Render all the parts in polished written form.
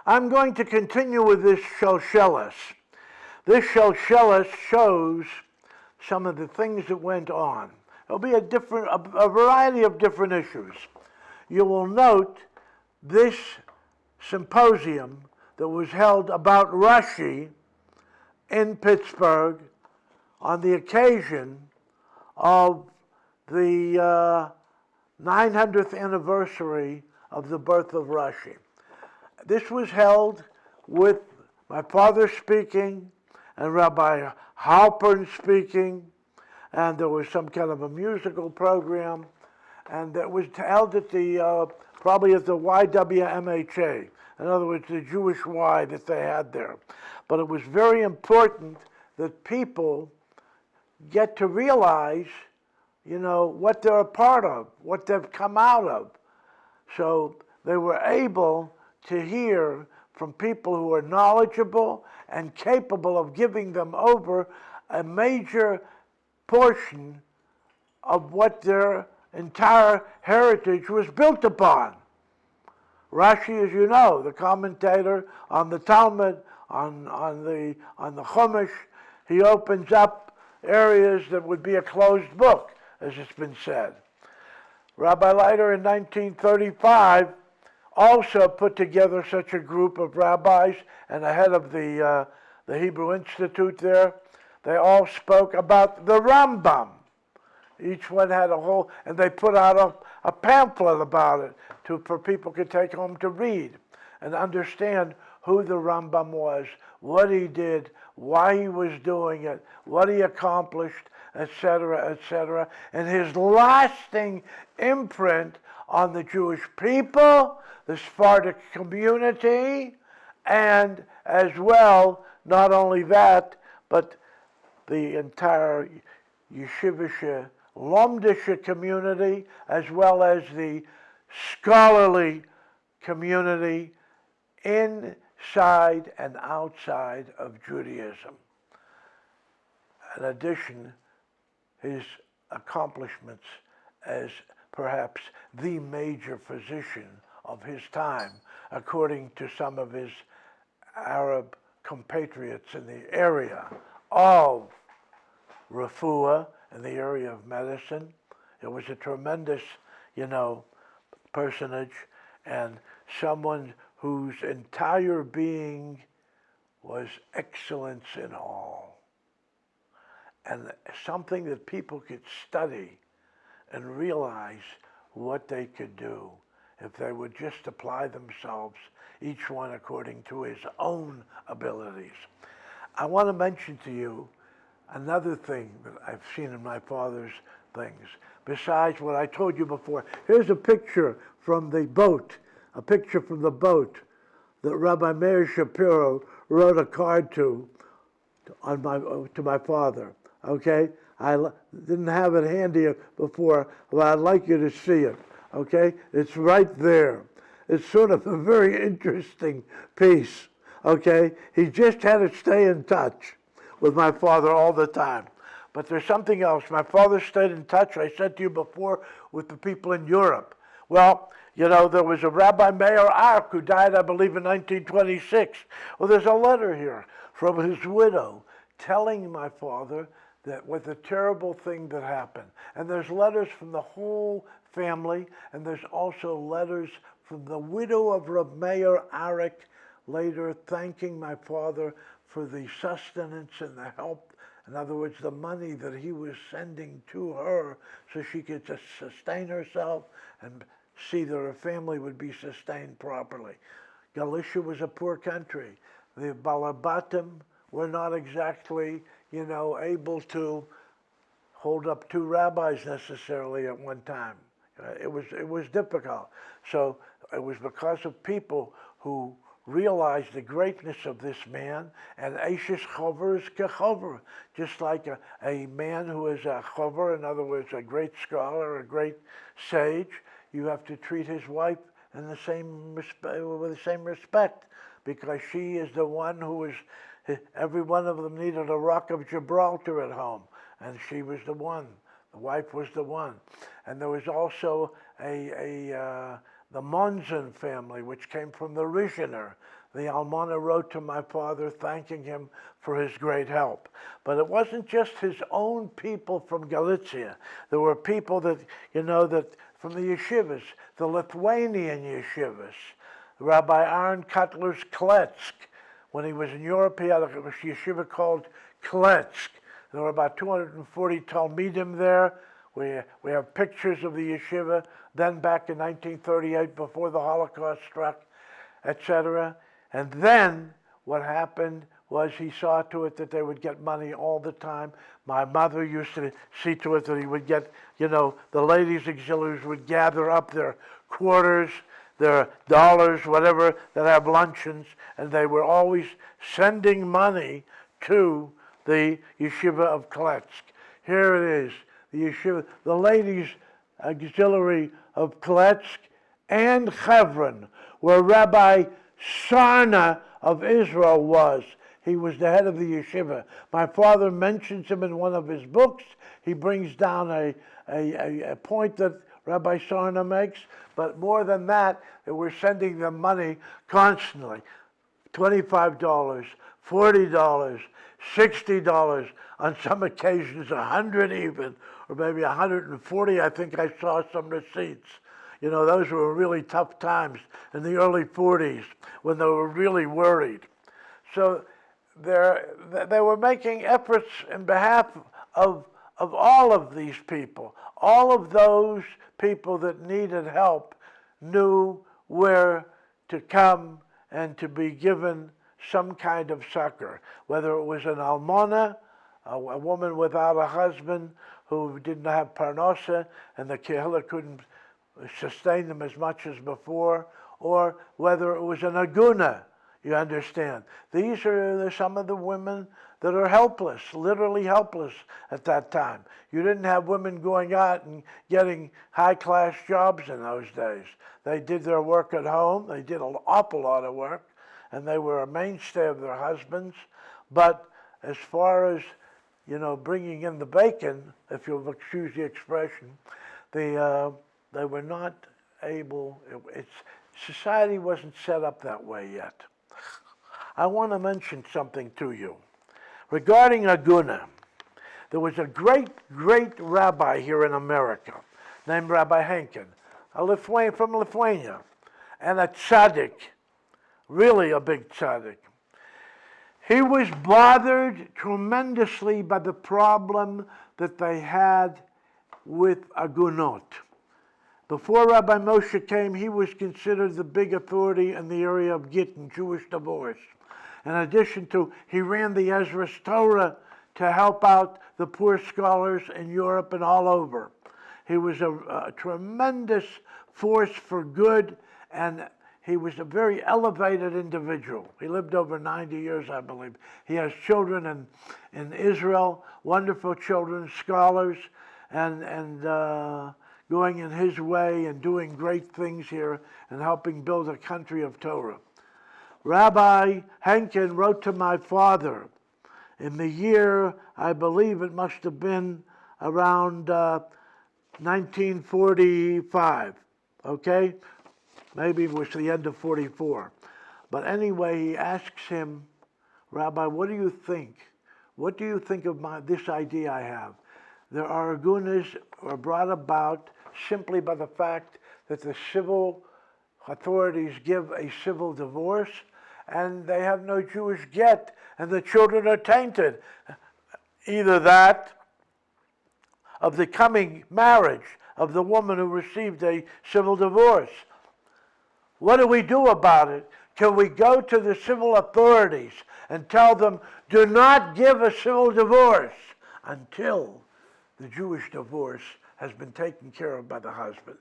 I'm going to continue with this Shelsheles. This Shelsheles shows some of the things that went on. There'll be a variety of different issues. You will note this symposium that was held about Rashi in Pittsburgh on the occasion of the 900th anniversary of the birth of Rashi. This was held with my father speaking and Rabbi Halpern speaking, and there was some kind of a musical program, and it was held at the probably at the YWMHA, in other words, the Jewish Y that they had there. But it was very important that people get to realize, what they're a part of, what they've come out of. So they were able to hear from people who are knowledgeable and capable of giving them over a major portion of what their entire heritage was built upon. Rashi, as you know, the commentator on the Talmud, on the Chumash, he opens up areas that would be a closed book, as it's been said. Rabbi Leiter in 1935 also put together such a group of rabbis, and the head of the Hebrew Institute there. They all spoke about the Rambam. Each one had a whole, and they put out a pamphlet about it for people to take home to read and understand who the Rambam was, what he did, why he was doing it, what he accomplished, etc., etc., and his lasting imprint on the Jewish people, the Sephardic community, and as well, not only that, but the entire yeshivische, lomdische community, as well as the scholarly community inside and outside of Judaism. In addition, his accomplishments as perhaps the major physician of his time, according to some of his Arab compatriots in the area of refuah, in the area of medicine. It was a tremendous, personage, and someone whose entire being was excellence in all. And something that people could study and realize what they could do if they would just apply themselves, each one according to his own abilities. I want to mention to you another thing that I've seen in my father's things, besides what I told you before. Here's a picture from the boat, that Rabbi Meir Shapiro wrote a card to my father, okay? I didn't have it handy before, but I'd like you to see it, okay? It's right there. It's sort of a very interesting piece, okay? He just had to stay in touch with my father all the time. But there's something else. My father stayed in touch, I said to you before, with the people in Europe. Well, there was a Rabbi Meir Ark who died, I believe, in 1926. Well, there's a letter here from his widow telling my father that with a terrible thing that happened. And there's letters from the whole family, and there's also letters from the widow of Rabbi Meir Arik later thanking my father for the sustenance and the help, in other words, the money that he was sending to her so she could just sustain herself and see that her family would be sustained properly. Galicia was a poor country. The Balabatim were not exactly, able to hold up two rabbis necessarily at one time. It was difficult. So it was because of people who realized the greatness of this man, and Eishes Chover is kechover, just like a man who is a chover, in other words, a great scholar, a great sage, you have to treat his wife in the same with the same respect, because she is the one who is, every one of them needed a rock of Gibraltar at home, and she was the one. The wife was the one. And there was also a the Monzon family, which came from the Rizhiner. The almana wrote to my father thanking him for his great help. But it wasn't just his own people from Galicia. There were people that, that from the yeshivas, the Lithuanian yeshivas. Rabbi Aaron Kotler's Kletsk. When he was in Europe, he had a yeshiva called Kletsk. There were about 240 Talmidim there. We have pictures of the yeshiva, then back in 1938, before the Holocaust struck, etc. And then what happened was he saw to it that they would get money all the time. My mother used to see to it that he would get, the ladies' auxiliaries would gather up their quarters, their dollars, whatever, that have luncheons, and they were always sending money to the yeshiva of Kletsk. Here it is, the yeshiva, the ladies' auxiliary of Kletsk and Hebron, where Rabbi Sarna of Israel was. He was the head of the yeshiva. My father mentions him in one of his books. He brings down a point that Rabbi Sarna makes, but more than that, they were sending them money constantly. $25, $40, $60, on some occasions $100 even, or maybe $140. I think I saw some receipts. Those were really tough times in the early 40s when they were really worried. So they were making efforts in behalf of all of these people. All of those people that needed help knew where to come and to be given some kind of succor, whether it was an almana, a woman without a husband who didn't have parnosa and the kehillah couldn't sustain them as much as before, or whether it was an aguna, you understand. These are some of the women that are helpless, literally helpless at that time. You didn't have women going out and getting high-class jobs in those days. They did their work at home. They did an awful lot of work, and they were a mainstay of their husbands. But as far as, bringing in the bacon, if you'll excuse the expression, they were not able, society wasn't set up that way yet. I want to mention something to you. Regarding aguna, there was a great, great rabbi here in America named Rabbi Henkin, from Lithuania, and a tzaddik, really a big tzaddik. He was bothered tremendously by the problem that they had with agunot. Before Rabbi Moshe came, he was considered the big authority in the area of Gittin, Jewish divorce. In addition to, he ran the Ezra's Torah to help out the poor scholars in Europe and all over. He was a tremendous force for good, and he was a very elevated individual. He lived over 90 years, I believe. He has children in Israel, wonderful children, scholars, and going in his way and doing great things here and helping build a country of Torah. Rabbi Henkin wrote to my father in the year, I believe it must have been around 1945, okay? Maybe it was the end of 44. But anyway, he asks him, Rabbi, what do you think? What do you think of this idea I have? There are agunas are brought about simply by the fact that the civil authorities give a civil divorce and they have no Jewish get and the children are tainted. Either that of the coming marriage of the woman who received a civil divorce. What do we do about it? Can we go to the civil authorities and tell them, do not give a civil divorce until the Jewish divorce has been taken care of by the husband?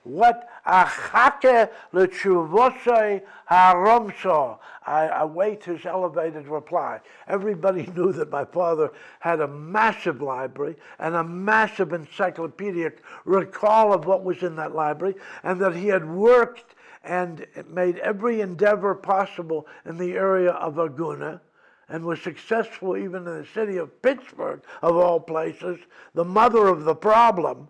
What achake l'tshuvosei haromso. I await his elevated reply. Everybody knew that my father had a massive library and a massive encyclopedic recall of what was in that library, and that he had worked and made every endeavor possible in the area of aguna, and was successful even in the city of Pittsburgh, of all places, the mother of the problem,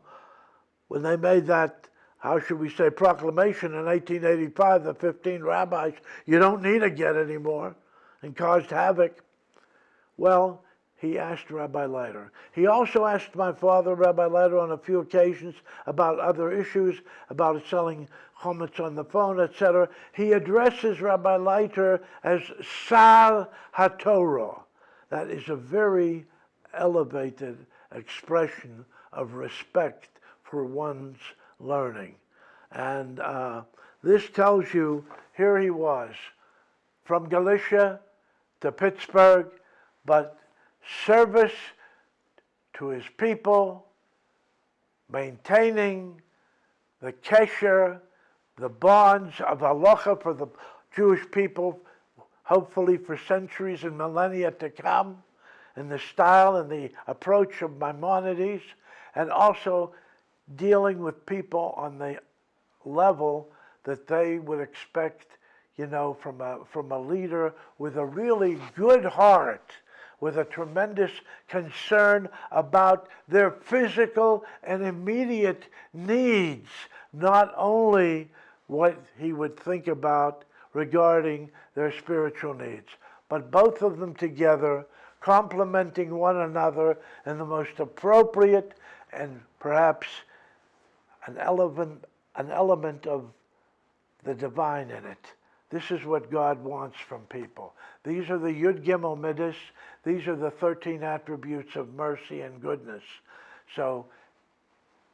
when they made that how should we say, proclamation in 1885, the 15 rabbis, you don't need a get anymore, and caused havoc. Well, he asked Rabbi Leiter. He also asked my father, Rabbi Leiter, on a few occasions about other issues, about selling chametz on the phone, etc. He addresses Rabbi Leiter as Sar HaTorah. That is a very elevated expression of respect for one's learning. And this tells you, here he was, from Galicia to Pittsburgh, but service to his people, maintaining the kesher, the bonds of halacha for the Jewish people, hopefully for centuries and millennia to come, in the style and the approach of Maimonides, and also dealing with people on the level that they would expect, from a leader with a really good heart, with a tremendous concern about their physical and immediate needs, not only what he would think about regarding their spiritual needs, but both of them together, complementing one another in the most appropriate and perhaps an element of the divine in it. This is what God wants from people. These are the Yud Gimel Midas. These are the 13 attributes of mercy and goodness. So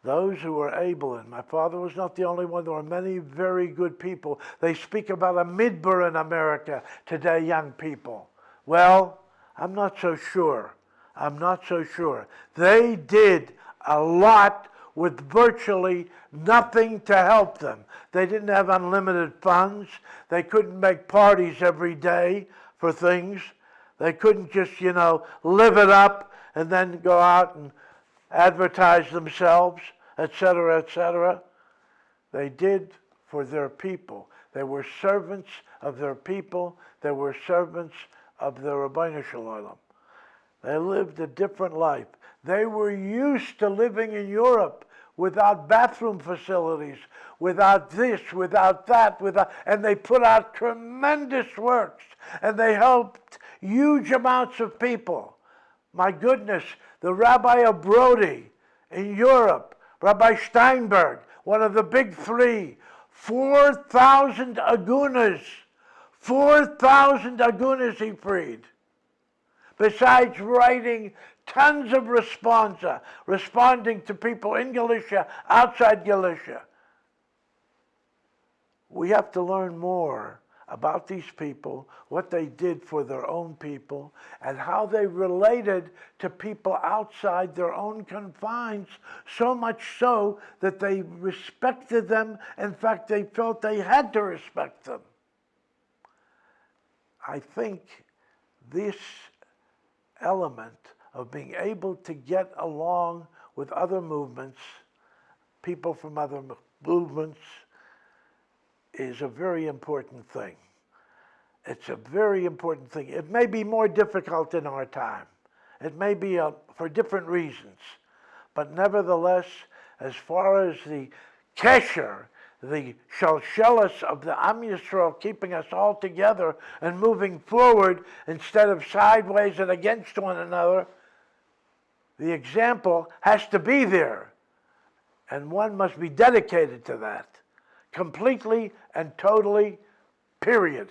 those who are able, and my father was not the only one, there are many very good people. They speak about a midbar in America today, young people. Well, I'm not so sure. I'm not so sure. They did a lot with virtually nothing to help them. They didn't have unlimited funds. They couldn't make parties every day for things. They couldn't just, live it up and then go out and advertise themselves, etc., etc. They did for their people. They were servants of their people. They were servants of the Rabbeinu Shalom. They lived a different life. They were used to living in Europe without bathroom facilities, without this, without that, and they put out tremendous works, and they helped huge amounts of people. My goodness, the Rabbi of Brody in Europe, Rabbi Steinberg, one of the big three, 4,000 agunas. 4,000 agunas he freed. Besides writing tons of responsa, responding to people in Galicia, outside Galicia. We have to learn more about these people, what they did for their own people, and how they related to people outside their own confines, so much so that they respected them. In fact, they felt they had to respect them. I think this element of being able to get along with other movements, people from other movements, is a very important thing. It's a very important thing. It may be more difficult in our time. It may be for different reasons. But nevertheless, as far as the kesher, the Shelsheles of the Am Yisrael, keeping us all together and moving forward instead of sideways and against one another, the example has to be there. And one must be dedicated to that, completely and totally, period.